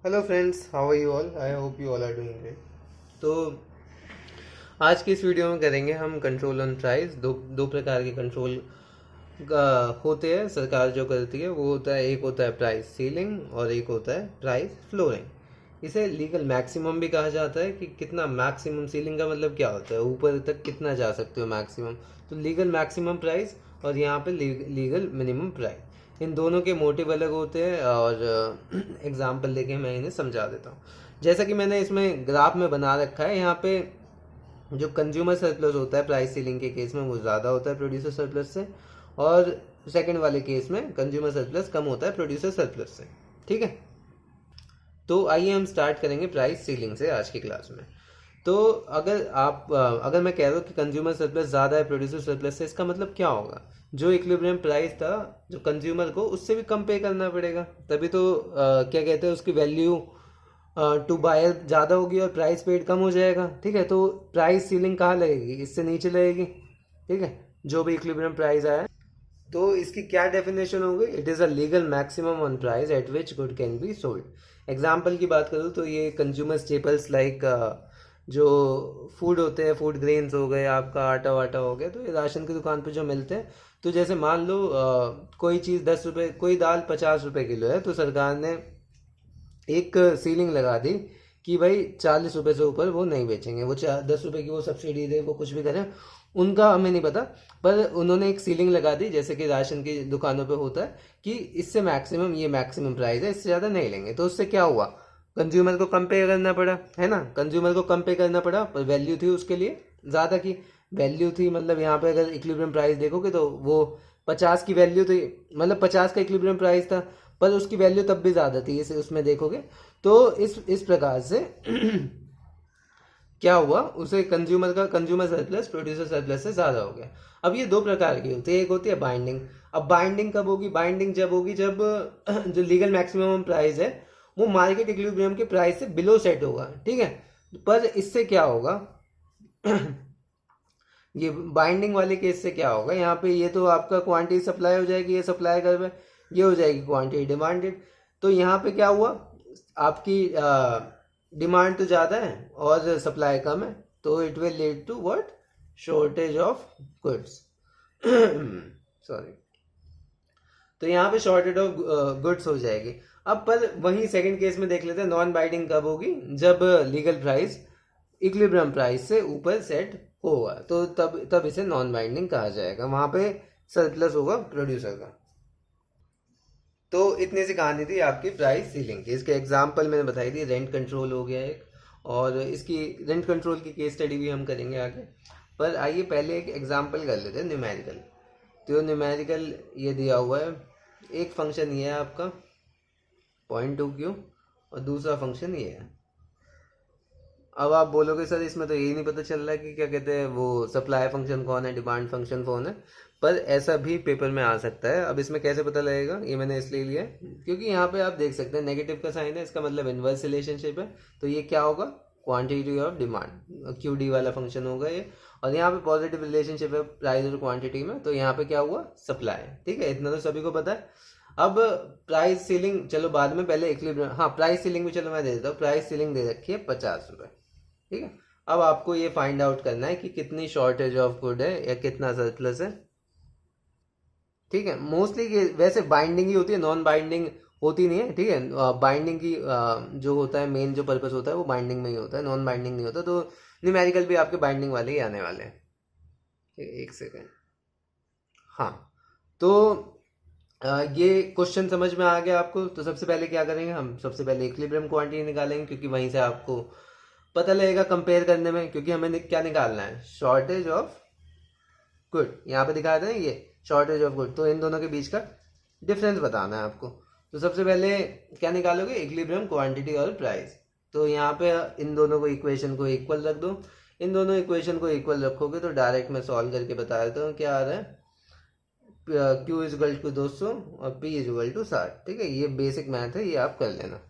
Hello friends, how are you all? I hope you all are doing great. तो आज की इस video में करेंगे हम कंट्रोल ऑन प्राइस। दो दो प्रकार के कंट्रोल होते हैं, सरकार जो करती है वो होता है, एक होता है प्राइस सीलिंग और एक होता है प्राइस फ्लोरिंग। इसे लीगल मैक्सिमम भी कहा जाता है कि कितना मैक्सिमम, सीलिंग का मतलब क्या होता है, ऊपर तक कितना जा सकते हो मैक्सिमम। तो लीगल मैक्सिमम प्राइस और यहाँ पे लीगल मिनिमम प्राइस, इन दोनों के मोटिव अलग होते हैं और एग्जाम्पल लेके मैं इन्हें समझा देता हूँ। जैसा कि मैंने इसमें ग्राफ में बना रखा है, यहाँ पे जो कंज्यूमर सरप्लस होता है प्राइस सीलिंग के केस में वो ज़्यादा होता है प्रोड्यूसर सरप्लस से, और सेकंड वाले केस में कंज्यूमर सरप्लस कम होता है प्रोड्यूसर सरप्लस से। ठीक है, तो आइए हम स्टार्ट करेंगे प्राइस सीलिंग से आज की क्लास में। तो अगर मैं कह रहा हूँ कि कंज्यूमर सरप्लस ज़्यादा है प्रोड्यूसर सरप्लस से, इसका मतलब क्या होगा? जो इक्विलिब्रियम प्राइस था, जो कंज्यूमर को उससे भी कम पे करना पड़ेगा, तभी तो क्या कहते हैं, उसकी वैल्यू टू बायर ज़्यादा होगी और प्राइस पेड कम हो जाएगा। ठीक है, तो प्राइस सीलिंग कहाँ लगेगी? इससे नीचे लगेगी। ठीक है, जो भी इक्विलिब्रियम प्राइस आया। तो इसकी क्या डेफिनेशन होगी? It is a legal maximum on price at which good can be sold. Example की बात करूँ तो ये कंज्यूमर स्टेपल्स लाइक जो फूड होते हैं, फूड ग्रेन्स हो गए, आपका आटा वाटा हो गया, तो ये राशन की दुकान पर जो मिलते हैं। तो जैसे मान लो कोई चीज़ 10 रुपये, कोई दाल 50 रुपये किलो है, तो सरकार ने एक सीलिंग लगा दी कि भाई 40 रुपये से ऊपर वो नहीं बेचेंगे। वो 10 रुपये की वो सब्सिडी दे, वो कुछ भी करें, उनका हमें नहीं पता, पर उन्होंने एक सीलिंग लगा दी, जैसे कि राशन की दुकानों पे होता है कि इससे मैक्सिमम, ये मैक्सिमम प्राइस है, इससे ज़्यादा नहीं लेंगे। तो उससे क्या हुआ? कंज्यूमर को कम पे करना पड़ा, है ना? कंज्यूमर को कम पे करना पड़ा, पर वैल्यू थी उसके लिए ज़्यादा की। वैल्यू थी मतलब यहाँ पे अगर इक्विलिब्रियम प्राइस देखोगे तो वो 50 की वैल्यू थी, मतलब 50 का इक्विलिब्रियम प्राइस था, पर उसकी वैल्यू तब भी ज़्यादा थी, इसे उसमें देखोगे। तो इस प्रकार से क्या हुआ, उसे कंज्यूमर सरप्लस प्रोड्यूसर सरप्लस से ज़्यादा हो गया। अब ये दो प्रकार की होती है, एक होती है बाइंडिंग। अब बाइंडिंग कब होगी? बाइंडिंग जब होगी जब जो लीगल मैक्सिमम प्राइस है वो मार्केट इक्विलिब्रियम के प्राइस से बिलो सेट होगा। ठीक है, पर इससे क्या होगा? ये बाइंडिंग वाले केस से क्या होगा? यहाँ पे ये तो आपका क्वांटिटी सप्लाई हो जाएगी, ये सप्लाई कर में, ये हो जाएगी क्वांटिटी डिमांडेड। तो यहाँ पे क्या हुआ? आपकी डिमांड तो ज़्यादा है और सप्लाई कम है, तो it will lead to what? Shortage of goods. Sorry. तो यहाँ पे शॉर्टेज ऑफ गुड्स हो जाएगी। अब पर वहीं सेकंड केस में देख लेते हैं, नॉन बाइंडिंग कब होगी? जब लीगल प्राइस इक्विलिब्रियम प्राइस से ऊपर सेट होगा, तो तब तब इसे नॉन बाइंडिंग कहा जाएगा, वहां पे सरप्लस होगा प्रोड्यूसर का। तो इतनी सी कहानी थी आपकी प्राइस सीलिंग की। इसके एग्जाम्पल मैंने बताई थी, रेंट कंट्रोल हो गया एक, और इसकी रेंट कंट्रोल की केस स्टडी भी हम करेंगे आगे। पर आइए पहले एक एग्जाम्पल कर लेते हैं, न्यूमेरिकल। तो न्यूमेरिकल ये दिया हुआ है, एक फंक्शन ये है आपका .2q, और दूसरा फंक्शन ये है। अब आप बोलोगे सर इसमें तो यही नहीं पता चल रहा है कि क्या कहते हैं, वो सप्लाई फंक्शन कौन है, डिमांड फंक्शन कौन है। पर ऐसा भी पेपर में आ सकता है। अब इसमें कैसे पता लगेगा? ये मैंने इसलिए लिया है क्योंकि यहाँ पे आप देख सकते हैं नेगेटिव का साइन है, इसका मतलब इनवर्स रिलेशनशिप है। तो ये क्या होगा? क्वांटिटी ऑफ डिमांड, QD वाला फंक्शन होगा ये। और यहाँ पे पॉजिटिव रिलेशनशिप है प्राइस और क्वांटिटी में, तो यहाँ पे क्या हुआ? सप्लाई। ठीक है, इतना तो सभी को पता है। अब प्राइस सीलिंग चलो बाद में, पहले इक्विलिब्रियम, हाँ प्राइस सीलिंग भी चलो मैं दे देता हूँ। प्राइस सीलिंग दे रखी है 50 रुपये। ठीक है, अब आपको ये फाइंड आउट करना है कि कितनी शॉर्टेज ऑफ गुड है या कितना सरप्लस है। ठीक है, मोस्टली वैसे बाइंडिंग ही होती है, नॉन बाइंडिंग होती नहीं है। ठीक है, बाइंडिंग की जो होता है, मेन जो पर्पस होता है वो बाइंडिंग में ही होता है, नॉन बाइंडिंग नहीं होता। तो न्यूमेरिकल भी आपके बाइंडिंग वाले ही आने वाले हैं। ठीक है, एक सेकेंड। हाँ, तो ये क्वेश्चन समझ में आ गया आपको? तो सबसे पहले क्या करेंगे हम? सबसे पहले इक्विलिब्रियम क्वांटिटी निकालेंगे, क्योंकि वहीं से आपको पता लगेगा कंपेयर करने में। क्योंकि हमें क्या निकालना है? Shortage of good. यहाँ पे दिखाया था ना ये शॉर्टेज ऑफ गुड, तो इन दोनों के बीच का डिफरेंस बताना है आपको। तो सबसे पहले क्या निकालोगे? इक्विलिब्रियम क्वांटिटी और प्राइस। तो यहाँ पे इन दोनों को, इक्वेशन को इक्वल रख दो। इन दोनों इक्वेशन को इक्वल रखोगे तो डायरेक्ट मैं सॉल्व करके बता देता हूँ क्या आ रहा है। Q इजल टू 200 और P इजल टू 60। ठीक है, ये बेसिक मैथ है, ये आप कर लेना।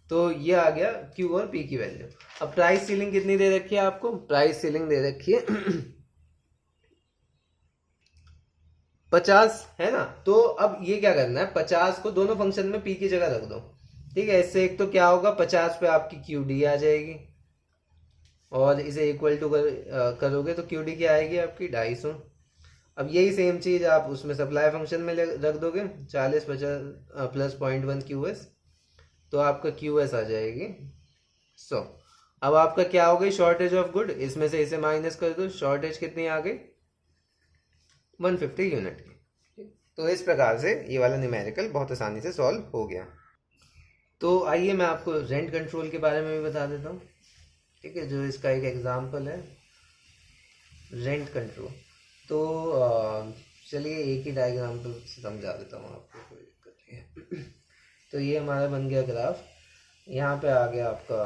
तो ये आ गया Q और P की वैल्यू। अब प्राइस सीलिंग कितनी दे रखी है आपको? प्राइस सीलिंग दे रखी है 50, है ना? तो अब ये क्या करना है, 50 को दोनों फंक्शन में P की जगह रख दो। ठीक है, इससे एक तो क्या होगा, 50 पे आपकी क्यू डी आ जाएगी, और इसे इक्वल टू करोगे तो क्यू डी क्या आएगी आपकी 250। अब यही सेम चीज आप उसमें सप्लाई फंक्शन में रख दोगे, 40 50 प्लस 0.1 क्यू एस, तो आपका क्यू एस आ जाएगी 100। अब आपका क्या हो गई, शॉर्टेज ऑफ गुड, इसमें से इसे माइनस कर दो, शॉर्टेज कितनी आ गई 150 यूनिट की। तो इस प्रकार से ये वाला न्यूमेरिकल बहुत आसानी से सॉल्व हो गया। तो आइए मैं आपको रेंट कंट्रोल के बारे में भी बता देता हूँ, ठीक है, जो इसका एक एग्जाम्पल है रेंट कंट्रोल। तो चलिए एक ही डायग्राम तो समझा देता हूँ आपको, कोई दिक्कत नहीं है। तो ये हमारा बन गया ग्राफ, यहाँ पे आ गया आपका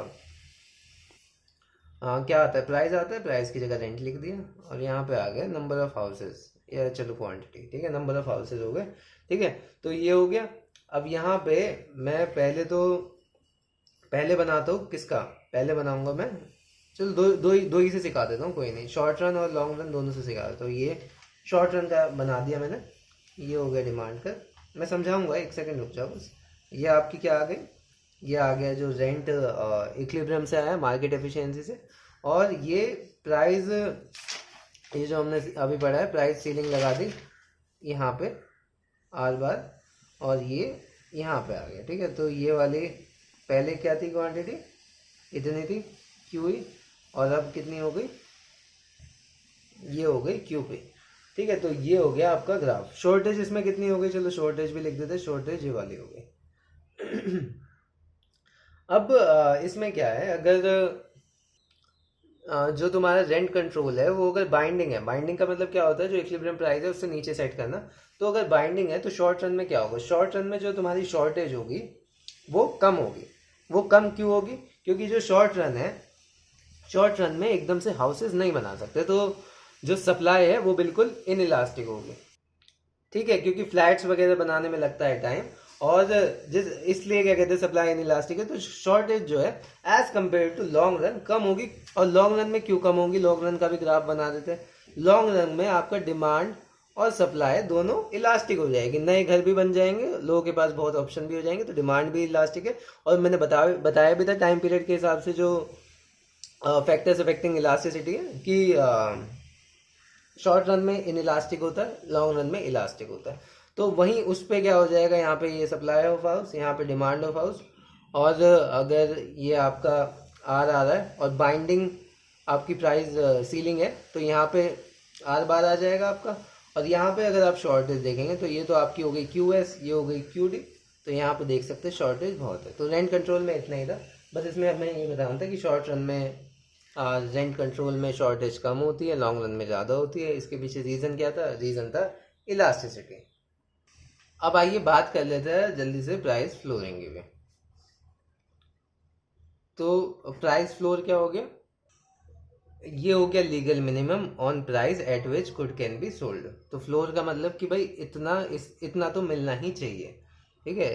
क्या आता है, प्राइस आता है, प्राइस की जगह रेंट लिख दिया, और यहाँ पे आ गया नंबर ऑफ हाउसेज, या चलो क्वांटिटी, ठीक है, नंबर ऑफ हाउसेज हो गए, ठीक है। तो ये हो गया। अब यहाँ पे मैं पहले बनाता हूँ, किसका पहले बनाऊंगा मैं, चलो दो ही से सिखा देता हूँ, कोई नहीं, शॉर्ट रन और लॉन्ग रन दोनों से सिखा देता हूँ। ये शॉर्ट रन का बना दिया मैंने, ये हो गया डिमांड का, मैं समझाऊंगा, एक सेकंड रुक जाओ बस। ये आपकी क्या आ गई, ये आ गया जो रेंट इक्विलिब्रियम से आया, मार्केट एफिशिएंसी से, और ये प्राइस, ये जो हमने अभी पढ़ा है, प्राइस सीलिंग लगा दी यहाँ पे आर बार, और ये यहाँ पे आ गया, ठीक है। तो ये वाली पहले क्या थी क्वांटिटी, इतनी थी क्यू ई, और अब कितनी हो गई, ये हो गई क्यू पी, ठीक है। तो ये हो गया आपका ग्राफ। शॉर्टेज इसमें कितनी हो गई, चलो शॉर्टेज भी लिख देते, शॉर्टेज ये वाली हो गई। अब इसमें क्या है, अगर जो तुम्हारा रेंट कंट्रोल है वो अगर बाइंडिंग है, बाइंडिंग का मतलब क्या होता है, जो इक्विलिब्रियम प्राइस है उससे नीचे सेट करना, तो अगर बाइंडिंग है तो शॉर्ट रन में क्या होगा, शॉर्ट रन में जो तुम्हारी शॉर्टेज होगी वो कम होगी। वो कम क्यों होगी, क्योंकि जो शॉर्ट रन है, शॉर्ट रन में एकदम से हाउसेज नहीं बना सकते, तो जो सप्लाई है वो बिल्कुल इनइलास्टिक होगी, ठीक है, क्योंकि फ्लैट्स वगैरह बनाने में लगता है टाइम, और इसलिए क्या कहते हैं सप्लाई इनइलास्टिक है, तो शॉर्टेज जो है as compared to long run कम होगी। और लॉन्ग रन में क्यों कम होगी, लॉन्ग रन का भी ग्राफ बना देते हैं। लॉन्ग रन में आपका डिमांड और सप्लाई दोनों इलास्टिक हो जाएगी, नए घर भी बन जाएंगे, लोगों के पास बहुत ऑप्शन भी हो जाएंगे, तो डिमांड भी इलास्टिक है। और मैंने बताया भी था टाइम पीरियड के हिसाब से जो फैक्टर्स अफेक्टिंग इलास्टिसिटी है, कि शॉर्ट रन में इनइलास्टिक होता है, लॉन्ग रन में इलास्टिक होता है। तो वहीं उस पे क्या हो जाएगा, यहाँ पे ये सप्लाई ऑफ हाउस, यहाँ पे डिमांड ऑफ हाउस, और अगर ये आपका आर आ रहा है और बाइंडिंग आपकी प्राइस सीलिंग है, तो यहाँ पे आर बार आ जाएगा आपका, और यहाँ पे अगर आप शॉर्टेज देखेंगे तो ये तो आपकी हो गई क्यू एस, ये हो गई क्यू डी, तो यहाँ पे देख सकते हैं शॉर्टेज बहुत है। तो रेंट कंट्रोल में इतना ही था, बस इसमें अब मैं ये बता रहा था कि शॉर्ट रन में रेंट कंट्रोल में शॉर्टेज कम होती है, लॉन्ग रन में ज़्यादा होती है। इसके पीछे रीज़न क्या था, रीज़न था इलास्टिसिटी। अब आइए बात कर लेते हैं जल्दी से प्राइस फ्लोरिंग की भी। तो प्राइस फ्लोर क्या हो गया, ये हो गया legal minimum on price at which good can be sold. तो फ्लोर का मतलब कि भाई इतना तो मिलना ही चाहिए, ठीक है,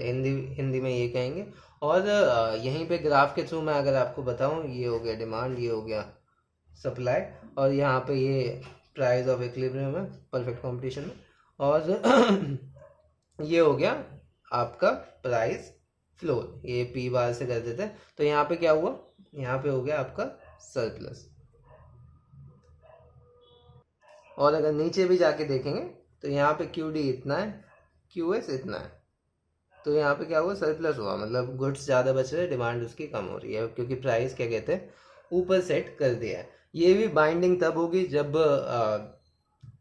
हिंदी में ये कहेंगे। और यहीं पे ग्राफ के थ्रू मैं अगर आपको बताऊं, ये हो गया डिमांड, ये हो गया सप्लाई, और यहाँ पे ये प्राइस ऑफ इक्विलिब्रियम है परफेक्ट कंपटीशन में, और ये हो गया आपका प्राइस फ्लोर, ये पी बार से कर देते हैं। तो यहाँ पे क्या हुआ, यहाँ पे हो गया आपका सरप्लस। और अगर नीचे भी जाके देखेंगे तो यहाँ पे क्यू डी इतना है, क्यू एस इतना है, तो यहाँ पे क्या हुआ, सरप्लस हुआ, मतलब गुड्स ज़्यादा बच रहे हैं, डिमांड उसकी कम हो रही है, क्योंकि प्राइस क्या कहते हैं ऊपर सेट कर दिया है। ये भी बाइंडिंग तब होगी जब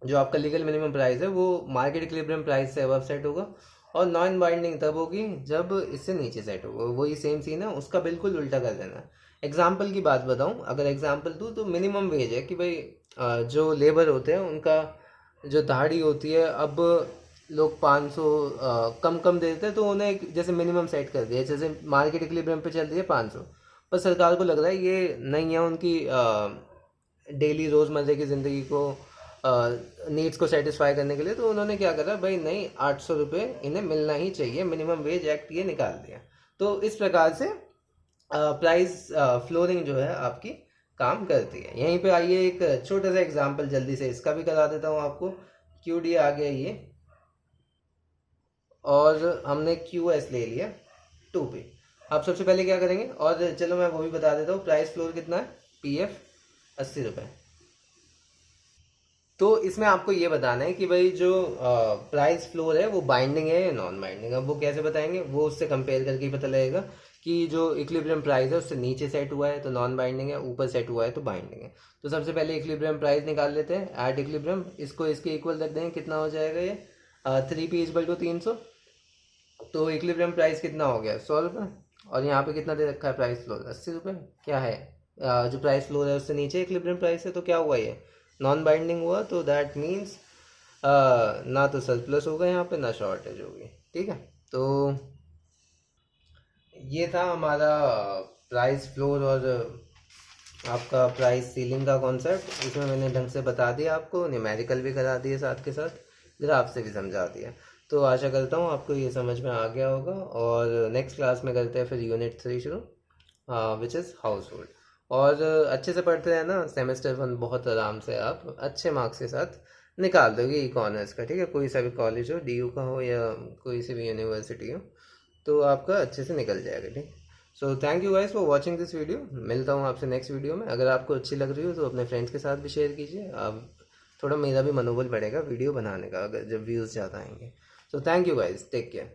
जो आपका लीगल मिनिमम प्राइस है वो मार्केट इक्विलिब्रियम प्राइस से अबव सेट होगा, और नॉन बाइंडिंग तब होगी जब इससे नीचे सेट होगा। वही सेम सीन है, उसका बिल्कुल उल्टा कर देना। एग्जाम्पल की बात बताऊं, अगर एग्जाम्पल दूं तो मिनिमम वेज है कि भाई जो लेबर होते हैं उनका जो दिहाड़ी होती है, अब लोग 500 कम देते हैं, तो उन्हें जैसे मिनिमम सेट कर दिया, जैसे मार्केट इक्विलिब्रियम पे चल रही है 500, पर सरकार को लग रहा है ये नहीं है उनकी डेली रोज़मर्रे की ज़िंदगी को नीड्स को सेटिस्फाई करने के लिए, तो उन्होंने क्या करा, भाई नहीं 800 रुपये इन्हें मिलना ही चाहिए, मिनिमम वेज एक्ट ये निकाल दिया। तो इस प्रकार से प्राइस फ्लोरिंग जो है आपकी काम करती है। यहीं पे आइए एक छोटा सा एग्जांपल जल्दी से इसका भी करा देता हूँ आपको। क्यू डी आ गया ये, और हमने क्यू एस ले लिया 2 पे। आप सबसे पहले क्या करेंगे, और चलो मैं वो भी बता देता हूँ, प्राइस फ्लोर कितना है, PF 80 रुपये। तो इसमें आपको ये बताना है कि भाई जो प्राइस फ्लोर है वो बाइंडिंग है या नॉन बाइंडिंग है। वो कैसे बताएंगे, वो उससे कंपेयर करके ही पता लगेगा कि जो इक्विलिब्रियम प्राइस है उससे नीचे सेट हुआ है तो नॉन बाइंडिंग है, ऊपर सेट हुआ है तो बाइंडिंग है। तो सबसे पहले इक्विलिब्रियम प्राइस निकाल लेते हैं। एट इक्विलिब्रियम इसको इसके इक्वल रख देंगे, कितना हो जाएगा ये 3P=300। तो इक्विलिब्रियम प्राइस कितना हो गया, 100 रुपये। और यहाँ पे कितना दे रखा है प्राइस फ्लोर, 80 रुपये। क्या है, जो प्राइस फ्लोर है उससे नीचे इक्विलिब्रियम प्राइस है, तो क्या हुआ ये नॉन बाइंडिंग हुआ। तो दैट मीन्स ना तो सरप्लस होगा यहाँ पे ना शॉर्टेज होगी। ठीक है, तो ये था हमारा प्राइस फ्लोर और आपका प्राइस सीलिंग का कॉन्सेप्ट। इसमें मैंने ढंग से बता दिया आपको, न्यूमेरिकल भी करा दिए साथ के साथ, ग्राफ से भी समझा दिया। तो आशा करता हूँ आपको ये समझ में आ गया होगा। और नेक्स्ट क्लास में करते हैं फिर यूनिट 3 शुरू, विच इज़ हाउस होल्ड। और अच्छे से पढ़ते रहना, सेमेस्टर 1 बहुत आराम से आप अच्छे मार्क्स के साथ निकाल दोगे इकॉनर्स का। ठीक है, कोई सा भी कॉलेज हो, DU का हो या कोई सी भी यूनिवर्सिटी हो, तो आपका अच्छे से निकल जाएगा। ठीक, सो thank you guys for watching this video. मिलता हूँ आपसे नेक्स्ट वीडियो में। अगर आपको अच्छी लग रही हो तो अपने फ्रेंड्स के साथ भी शेयर कीजिए। अब थोड़ा मेरा भी मनोबल बढ़ेगा वीडियो बनाने का, अगर जब व्यूज़ ज़्यादा आएंगे। So thank you guys, take care.